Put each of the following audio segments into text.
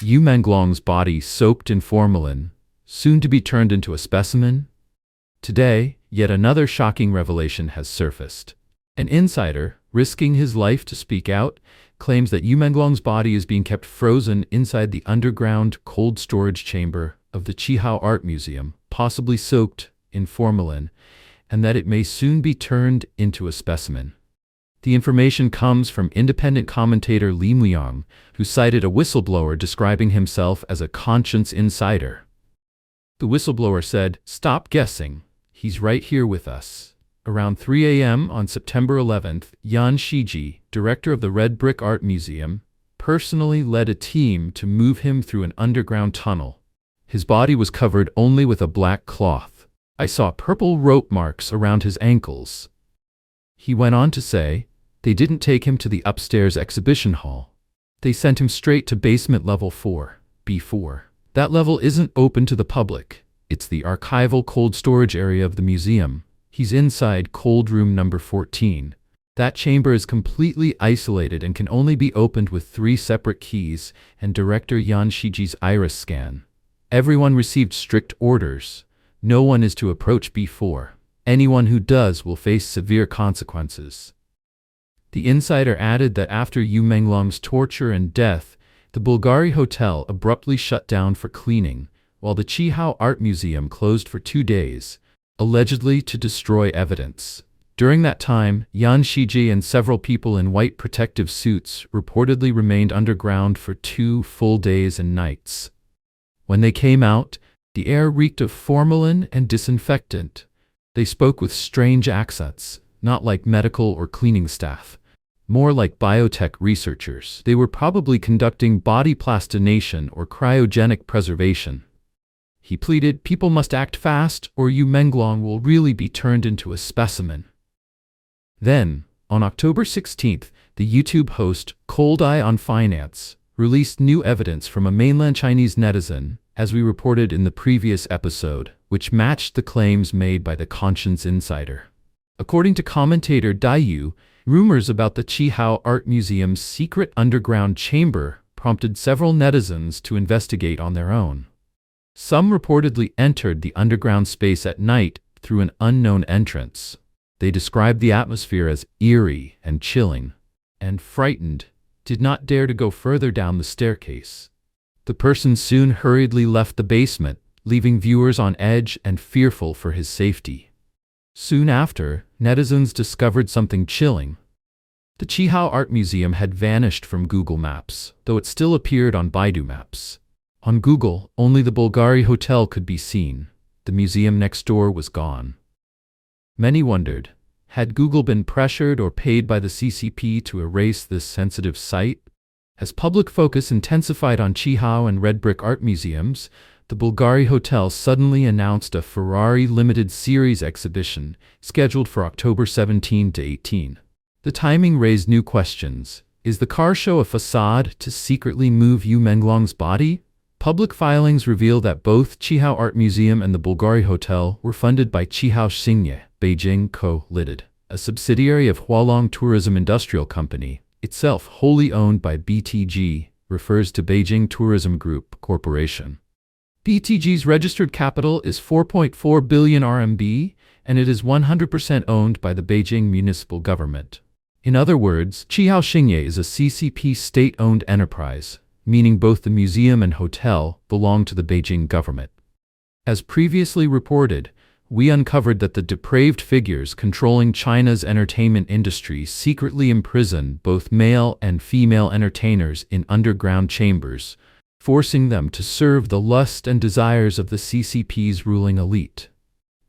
MENGLONG'S body soaked in formalin, soon to be turned into a specimen? Today, yet another shocking revelation has surfaced. An insider, risking his life to speak out, claims that MENGLONG'S body is being kept frozen inside the underground cold storage chamber of the Qihao Art Museum, possibly soaked in formalin, and that it may soon be turned into a specimen. The information comes from independent commentator Li Muyang, who cited a whistleblower describing himself as a conscience insider. The whistleblower said, "Stop guessing. He's right here with us." Around 3 a.m. on September 11th, Yan Shiji, director of the Red Brick Art Museum, personally led a team to move him through an underground tunnel. His body was covered only with a black cloth. "I saw purple rope marks around his ankles." He went on to say, "They didn't take him to the upstairs exhibition hall. They sent him straight to basement level 4, B4. That level isn't open to the public. It's the archival cold storage area of the museum. He's inside cold room number 14. That chamber is completely isolated and can only be opened with 3 separate keys and director Yan Shiji's iris scan. Everyone received strict orders. No one is to approach B4. Anyone who does will face severe consequences." The insider added that after MENGLONG'S torture and death, the Bulgari Hotel abruptly shut down for cleaning, while the Qihao Art Museum closed for 2 days, allegedly to destroy evidence. During that time, Yan Shiji and several people in white protective suits reportedly remained underground for 2 full days and nights. When they came out, the air reeked of formalin and disinfectant. They spoke with strange accents, not like medical or cleaning staff, more like biotech researchers. They were probably conducting body plastination or cryogenic preservation. He pleaded, "People must act fast, or MENGLONG will really be turned into a specimen." Then, on October 16th, the YouTube host Cold Eye on Finance released new evidence from a mainland Chinese netizen, as we reported in the previous episode, which matched the claims made by the conscience insider. According to commentator Dayu, rumors about the Qihao Art Museum's secret underground chamber prompted several netizens to investigate on their own. Some reportedly entered the underground space at night through an unknown entrance. They described the atmosphere as eerie and chilling, and frightened, did not dare to go further down the staircase. The person soon hurriedly left the basement, leaving viewers on edge and fearful for his safety. Soon after, netizens discovered something chilling. The Qihao Art Museum had vanished from Google Maps, though it still appeared on Baidu Maps. On Google, only the Bulgari Hotel could be seen. The museum next door was gone. Many wondered, had Google been pressured or paid by the CCP to erase this sensitive site? As public focus intensified on Qihao and Red Brick Art Museums, the Bulgari Hotel suddenly announced a Ferrari limited series exhibition scheduled for October 17 to 18. The timing raised new questions. Is the car show a facade to secretly move MENGLONG'S body? Public filings reveal that both Qihao Art Museum and the Bulgari Hotel were funded by Qihao Xingye, Beijing Co., Ltd., a subsidiary of Hualong Tourism Industrial Company, itself wholly owned by BTG, refers to Beijing Tourism Group Corporation. BTG's registered capital is 4.4 billion RMB, and it is 100% owned by the Beijing municipal government. In other words, Qihao Xingye is a CCP state-owned enterprise, meaning both the museum and hotel belong to the Beijing government. As previously reported, we uncovered that the depraved figures controlling China's entertainment industry secretly imprison both male and female entertainers in underground chambers, forcing them to serve the lust and desires of the CCP's ruling elite.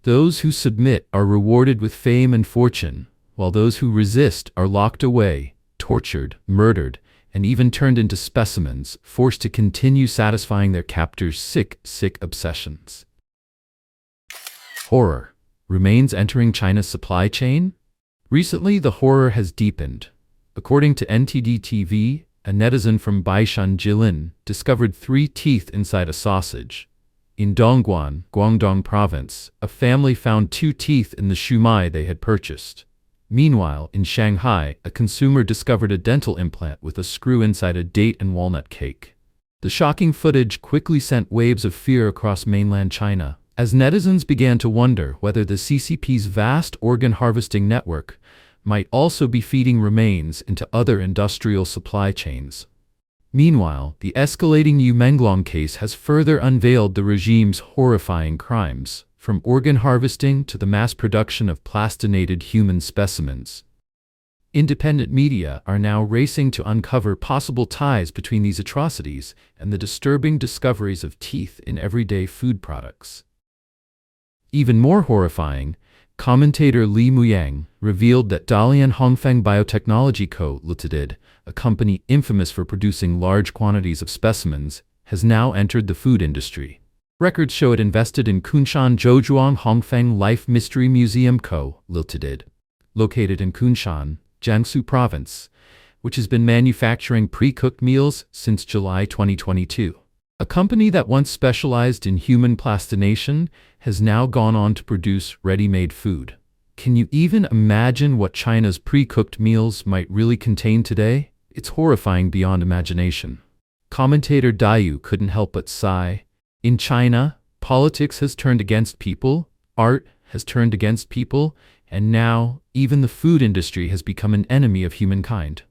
Those who submit are rewarded with fame and fortune, while those who resist are locked away, tortured, murdered, and even turned into specimens, forced to continue satisfying their captors' sick obsessions. Horror. Remains entering China's supply chain? Recently, the horror has deepened. According to NTD-TV, a netizen from Baishan Jilin discovered 3 teeth inside a sausage. In Dongguan, Guangdong Province, a family found 2 teeth in the shumai they had purchased. Meanwhile, in Shanghai, a consumer discovered a dental implant with a screw inside a date and walnut cake. The shocking footage quickly sent waves of fear across mainland China, as netizens began to wonder whether the CCP's vast organ harvesting network might also be feeding remains into other industrial supply chains. Meanwhile, the escalating Menglong case has further unveiled the regime's horrifying crimes, from organ harvesting to the mass production of plastinated human specimens. Independent media are now racing to uncover possible ties between these atrocities and the disturbing discoveries of teeth in everyday food products. Even more horrifying, commentator Li Muyang revealed that Dalian Hongfeng Biotechnology Co., Ltd., a company infamous for producing large quantities of specimens, has now entered the food industry. Records show it invested in Kunshan Zhouzhuang Hongfeng Life Mystery Museum Co., Ltd., located in Kunshan, Jiangsu Province, which has been manufacturing pre-cooked meals since July 2022. A company that once specialized in human plastination has now gone on to produce ready-made food. Can you even imagine what China's pre-cooked meals might really contain today? It's horrifying beyond imagination. Commentator Dayu couldn't help but sigh. In China, politics has turned against people, art has turned against people, and now even the food industry has become an enemy of humankind.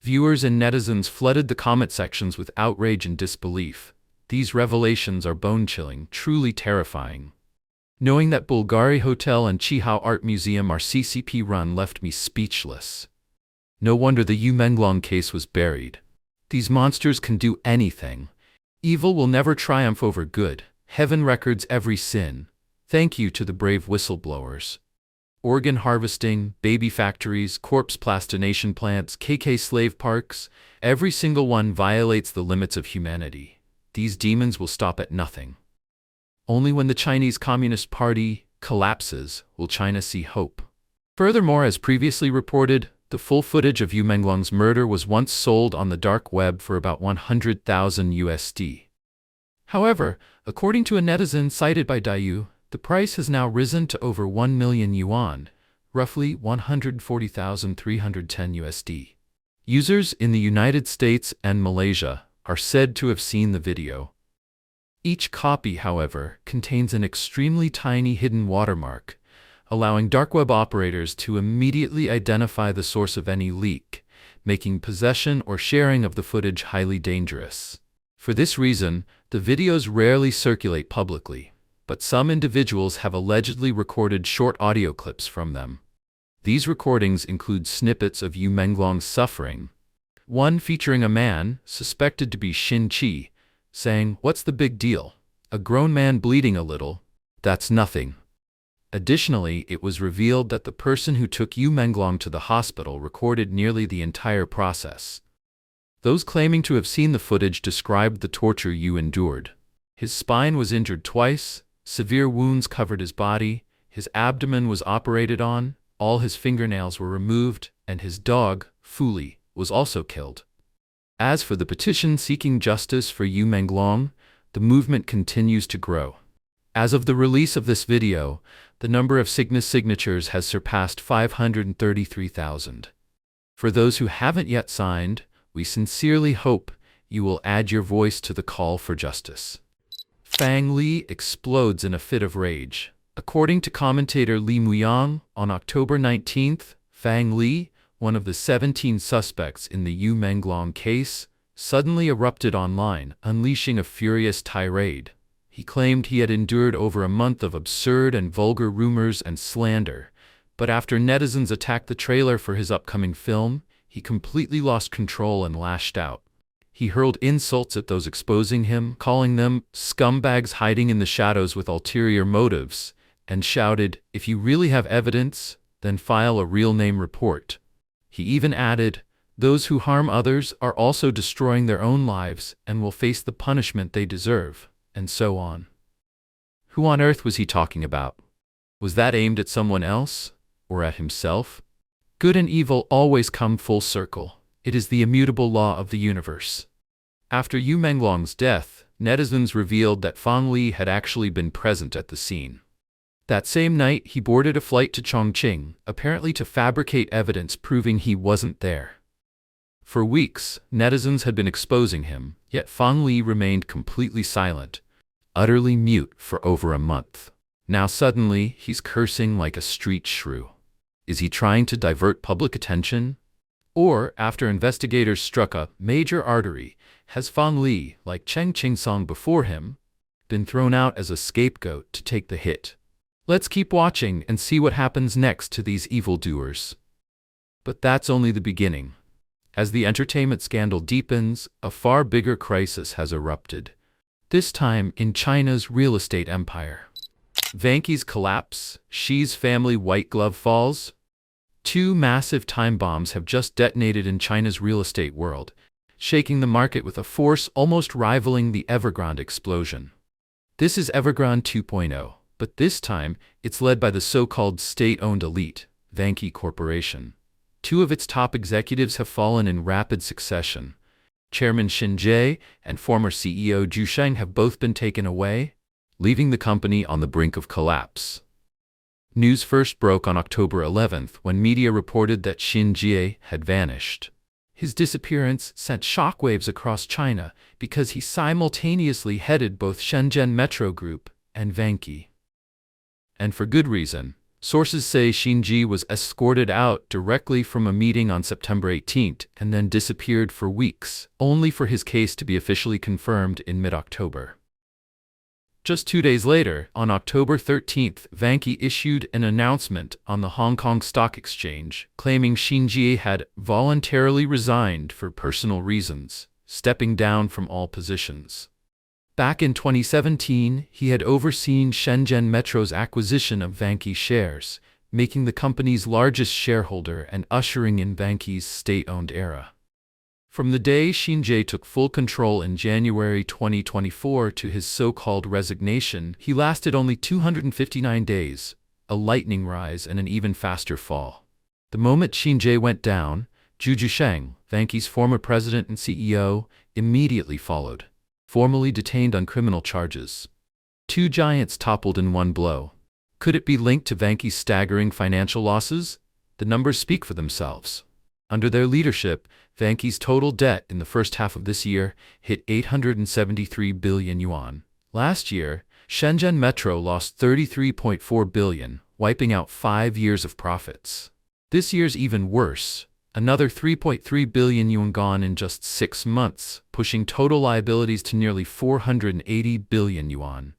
Viewers and netizens flooded the comment sections with outrage and disbelief. These revelations are bone-chilling, truly terrifying. Knowing that Bulgari Hotel and Qihao Art Museum are CCP-run left me speechless. No wonder the Menglong case was buried. These monsters can do anything. Evil will never triumph over good. Heaven records every sin. Thank you to the brave whistleblowers. Organ harvesting, baby factories, corpse plastination plants, KK slave parks, every single one violates the limits of humanity. These demons will stop at nothing. Only when the Chinese Communist Party collapses will China see hope. Furthermore, as previously reported, the full footage of Menglong's murder was once sold on the dark web for about 100,000 USD. However, according to a netizen cited by Dayu, the price has now risen to over 1 million yuan, roughly 140,310 USD. Users in the United States and Malaysia are said to have seen the video. Each copy, however, contains an extremely tiny hidden watermark, allowing dark web operators to immediately identify the source of any leak, making possession or sharing of the footage highly dangerous. For this reason, the videos rarely circulate publicly, but some individuals have allegedly recorded short audio clips from them. These recordings include snippets of Menglong's suffering, one featuring a man, suspected to be Xin Qi, saying, "What's the big deal? A grown man bleeding a little? That's nothing." Additionally, it was revealed that the person who took Menglong to the hospital recorded nearly the entire process. Those claiming to have seen the footage described the torture Yu endured. His spine was injured twice, severe wounds covered his body, his abdomen was operated on, all his fingernails were removed, and his dog, Fuli, was also killed. As for the petition seeking justice for Menglong, the movement continues to grow. As of the release of this video, the number of signatures has surpassed 533,000. For those who haven't yet signed, we sincerely hope you will add your voice to the call for justice. Fang Li explodes in a fit of rage. According to commentator Li Muyang, on October 19th, Fang Li, one of the 17 suspects in the Menglong case, suddenly erupted online, unleashing a furious tirade. He claimed he had endured over a month of absurd and vulgar rumors and slander, but after netizens attacked the trailer for his upcoming film, he completely lost control and lashed out. He hurled insults at those exposing him, calling them scumbags hiding in the shadows with ulterior motives, and shouted, "If you really have evidence, then file a real name report." He even added, "Those who harm others are also destroying their own lives and will face the punishment they deserve," and so on. Who on earth was he talking about? Was that aimed at someone else, or at himself? Good and evil always come full circle. It is the immutable law of the universe. After Menglong's death, netizens revealed that Fang Li had actually been present at the scene. That same night, he boarded a flight to Chongqing, apparently to fabricate evidence proving he wasn't there. For weeks, netizens had been exposing him, yet Fang Li remained completely silent, utterly mute for over a month. Now suddenly, he's cursing like a street shrew. Is he trying to divert public attention? Or, after investigators struck a major artery, has Fang Li, like Cheng Qingsong before him, been thrown out as a scapegoat to take the hit? Let's keep watching and see what happens next to these evildoers. But that's only the beginning. As the entertainment scandal deepens, a far bigger crisis has erupted. This time in China's real estate empire. VANKE'S collapse, Xi's family white glove falls. Two massive time bombs have just detonated in China's real estate world, shaking the market with a force almost rivaling the Evergrande explosion. This is Evergrande 2.0, but this time it's led by the so-called state-owned elite, VANKE Corporation. Two of its top executives have fallen in rapid succession. Chairman Xin Jie and former CEO Zhu Sheng have both been taken away, leaving the company on the brink of collapse. News first broke on October 11th when media reported that Xin Jie had vanished. His disappearance sent shockwaves across China because he simultaneously headed both Shenzhen Metro Group and VANKE. And for good reason. Sources say Xin Jie was escorted out directly from a meeting on September 18th and then disappeared for weeks, only for his case to be officially confirmed in mid-October. Just 2 days later, on October 13th, VANKE issued an announcement on the Hong Kong Stock Exchange, claiming Xin Jie had voluntarily resigned for personal reasons, stepping down from all positions. Back in 2017, he had overseen Shenzhen Metro's acquisition of VANKE shares, making the company's largest shareholder and ushering in VANKE's state-owned era. From the day Xin Jie took full control in January 2024 to his so-called resignation, he lasted only 259 days, a lightning rise and an even faster fall. The moment Xin Jie went down, Zhu Sheng, VANKE's former president and CEO, immediately followed, formally detained on criminal charges. Two giants toppled in one blow. Could it be linked to VANKE's staggering financial losses? The numbers speak for themselves. Under their leadership, VANKE's total debt in the first half of this year hit 873 billion yuan. Last year, Shenzhen Metro lost 33.4 billion, wiping out 5 years of profits. This year's even worse. Another 3.3 billion yuan gone in just 6 months, pushing total liabilities to nearly 480 billion yuan.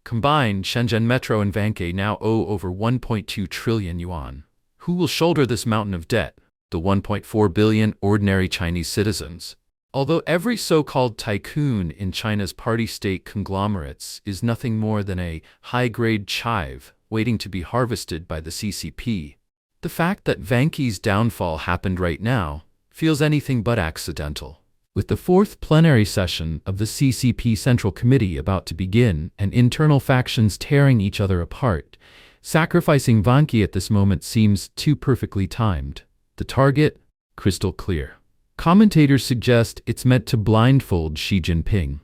Combined, Shenzhen Metro and VANKE now owe over 1.2 trillion yuan. Who will shoulder this mountain of debt? The 1.4 billion ordinary Chinese citizens. Although every so-called tycoon in China's party-state conglomerates is nothing more than a high-grade chive waiting to be harvested by the CCP, the fact that VANKE's downfall happened right now feels anything but accidental. With the fourth plenary session of the CCP Central Committee about to begin and internal factions tearing each other apart, sacrificing VANKE at this moment seems too perfectly timed. The target? Crystal clear. Commentators suggest it's meant to blindfold Xi Jinping.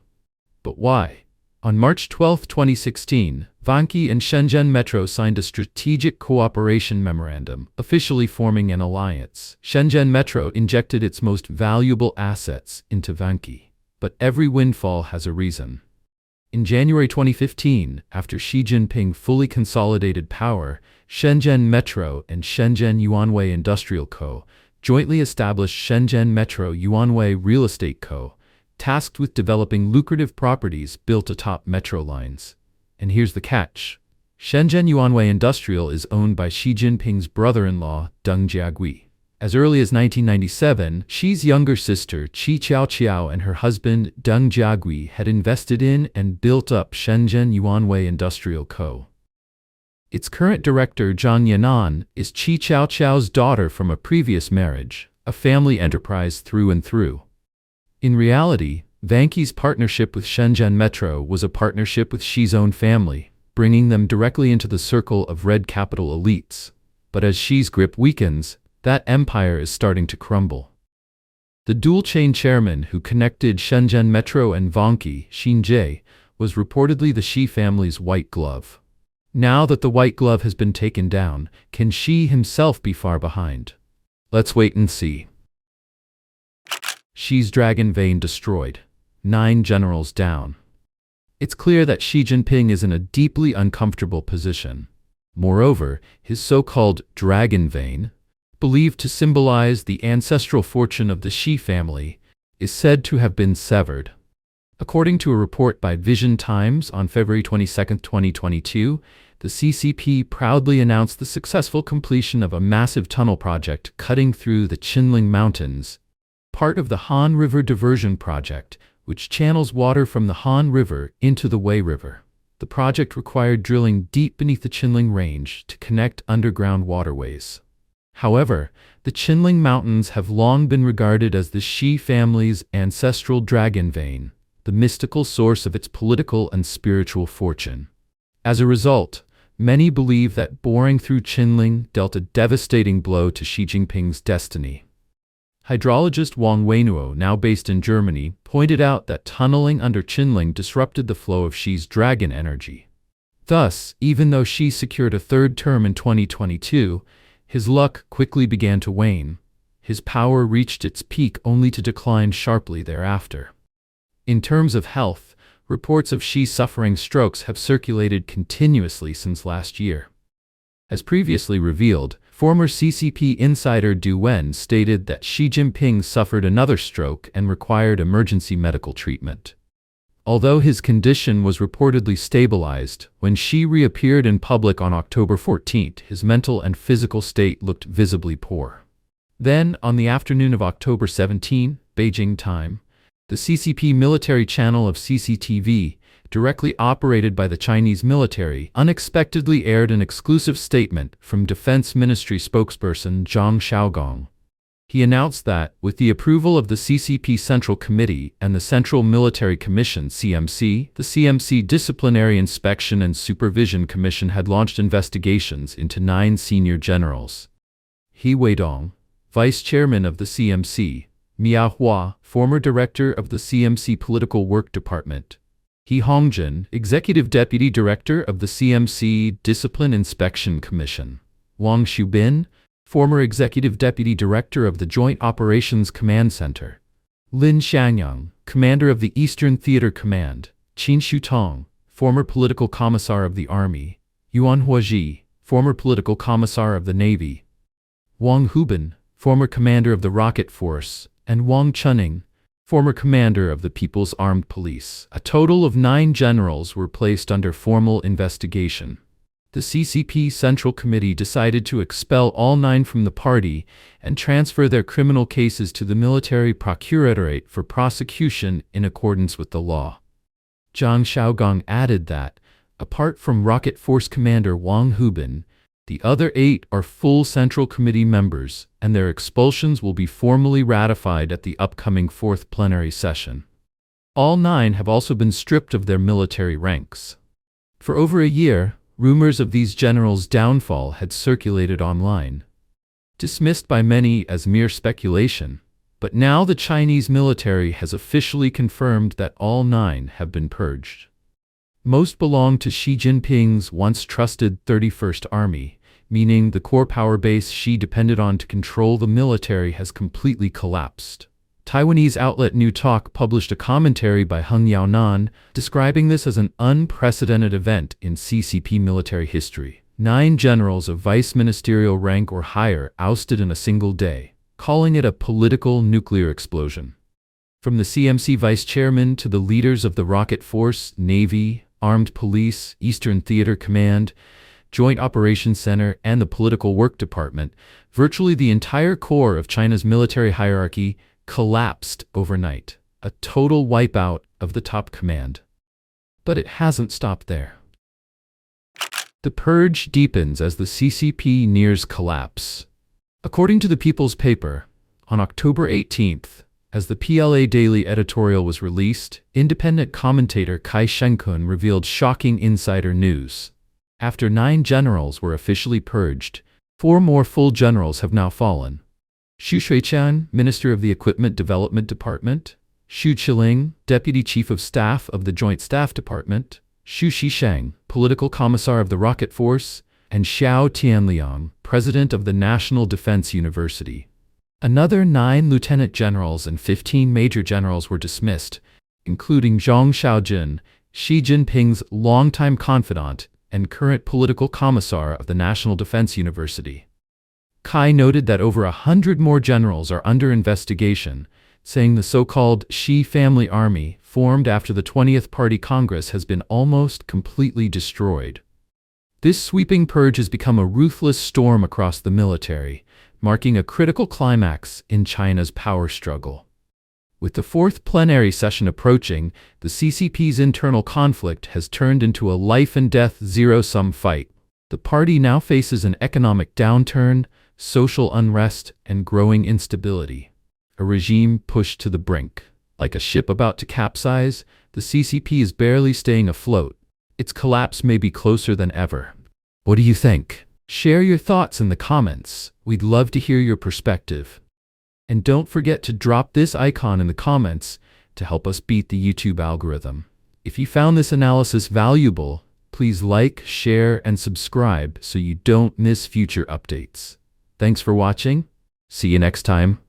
But why? On March 12, 2016, VANKE and Shenzhen Metro signed a strategic cooperation memorandum, officially forming an alliance. Shenzhen Metro injected its most valuable assets into VANKE. But every windfall has a reason. In January 2015, after Xi Jinping fully consolidated power, Shenzhen Metro and Shenzhen Yuanwei Industrial Co. jointly established Shenzhen Metro Yuanwei Real Estate Co., tasked with developing lucrative properties built atop metro lines. And here's the catch. Shenzhen Yuanwei Industrial is owned by Xi Jinping's brother-in-law, Deng Jiagui. As early as 1997, Xi's younger sister, Qihao, and her husband, Deng Jiagui, had invested in and built up Shenzhen Yuanwei Industrial Co. Its current director, Zhang Yanan, is Qihao's daughter from a previous marriage, a family enterprise through and through. In reality, VANKE's partnership with Shenzhen Metro was a partnership with Xi's own family, bringing them directly into the circle of red capital elites. But as Xi's grip weakens, that empire is starting to crumble. The dual-chain chairman who connected Shenzhen Metro and VANKE, Xin Jie, was reportedly the Xi family's white glove. Now that the white glove has been taken down, can Xi himself be far behind? Let's wait and see. Xi's dragon vein destroyed. 9 generals down. It's clear that Xi Jinping is in a deeply uncomfortable position. Moreover, his so-called dragon vein, believed to symbolize the ancestral fortune of the Xi family, is said to have been severed. According to a report by Vision Times on February 22, 2022, the CCP proudly announced the successful completion of a massive tunnel project cutting through the Qinling Mountains, part of the Han River Diversion Project, which channels water from the Han River into the Wei River. The project required drilling deep beneath the Qinling Range to connect underground waterways. However, the Qinling Mountains have long been regarded as the Xi family's ancestral dragon vein, the mystical source of its political and spiritual fortune. As a result, many believe that boring through Qinling dealt a devastating blow to Xi Jinping's destiny. Hydrologist Wang Weinuo, now based in Germany, pointed out that tunneling under Qinling disrupted the flow of Xi's dragon energy. Thus, even though Xi secured a third term in 2022, his luck quickly began to wane. His power reached its peak only to decline sharply thereafter. In terms of health, reports of Xi suffering strokes have circulated continuously since last year. As previously revealed, former CCP insider Du Wen stated that Xi Jinping suffered another stroke and required emergency medical treatment. Although his condition was reportedly stabilized, when Xi reappeared in public on October 14, his mental and physical state looked visibly poor. Then, on the afternoon of October 17, Beijing time, the CCP military channel of CCTV, directly operated by the Chinese military, unexpectedly aired an exclusive statement from Defense Ministry spokesperson Zhang Xiaogong. He announced that, with the approval of the CCP Central Committee and the Central Military Commission (CMC), the CMC Disciplinary Inspection and Supervision Commission had launched investigations into 9 senior generals. He Weidong, vice chairman of the CMC, Miao Hua, former director of the CMC Political Work Department, He Hongjin, executive deputy director of the CMC Discipline Inspection Commission, Wang Xiubin, former executive deputy director of the Joint Operations Command Center, Lin Xianyang, commander of the Eastern Theater Command, Qin Shutong, former political commissar of the Army, Yuan Huaji, former political commissar of the Navy, Wang Hubin, former commander of the Rocket Force, and Wang Chuning, former commander of the People's Armed Police. A total of 9 generals were placed under formal investigation. The CCP Central Committee decided to expel all 9 from the party and transfer their criminal cases to the military procuratorate for prosecution in accordance with the law. Zhang Xiaogong added that, apart from Rocket Force Commander Wang Hubin, the other 8 are full Central Committee members, and their expulsions will be formally ratified at the upcoming 4th plenary session. All 9 have also been stripped of their military ranks. For over a year, rumors of these generals' downfall had circulated online, dismissed by many as mere speculation, but now the Chinese military has officially confirmed that all 9 have been purged. Most belong to Xi Jinping's once trusted 31st Army, meaning the core power base Xi depended on to control the military has completely collapsed. Taiwanese outlet New Talk published a commentary by Heng Yaonan describing this as an unprecedented event in CCP military history. 9 generals of vice ministerial rank or higher ousted in a single day, calling it a political nuclear explosion. From the CMC vice chairman to the leaders of the Rocket Force, Navy, Armed Police, Eastern Theater Command, Joint Operations Center, and the Political Work Department, virtually the entire core of China's military hierarchy collapsed overnight, a total wipeout of the top command. But it hasn't stopped there. The purge deepens as the CCP nears collapse. According to the People's Paper, on October 18th, as the PLA Daily editorial was released, independent commentator Kai Shenkun revealed shocking insider news. After 9 generals were officially purged, 4 more full generals have now fallen. Xu Shuiqian, Minister of the Equipment Development Department, Xu Qiling, Deputy Chief of Staff of the Joint Staff Department, Xu Shisheng, Political Commissar of the Rocket Force, and Xiao Tianliang, President of the National Defense University. Another 9 lieutenant generals and 15 major generals were dismissed, including Zhang Xiaojun, Xi Jinping's longtime confidant and current political commissar of the National Defense University. Kai noted that over 100 more generals are under investigation, saying the so-called Xi family army, formed after the 20th Party Congress, has been almost completely destroyed. This sweeping purge has become a ruthless storm across the military, marking a critical climax in China's power struggle. With the 4th plenary session approaching, the CCP's internal conflict has turned into a life-and-death zero-sum fight. The party now faces an economic downturn, social unrest, and growing instability. A regime pushed to the brink. Like a ship about to capsize, the CCP is barely staying afloat. Its collapse may be closer than ever. What do you think? Share your thoughts in the comments. We'd love to hear your perspective. And don't forget to drop this icon in the comments to help us beat the YouTube algorithm. If you found this analysis valuable, please like, share, and subscribe so you don't miss future updates. Thanks for watching. See you next time.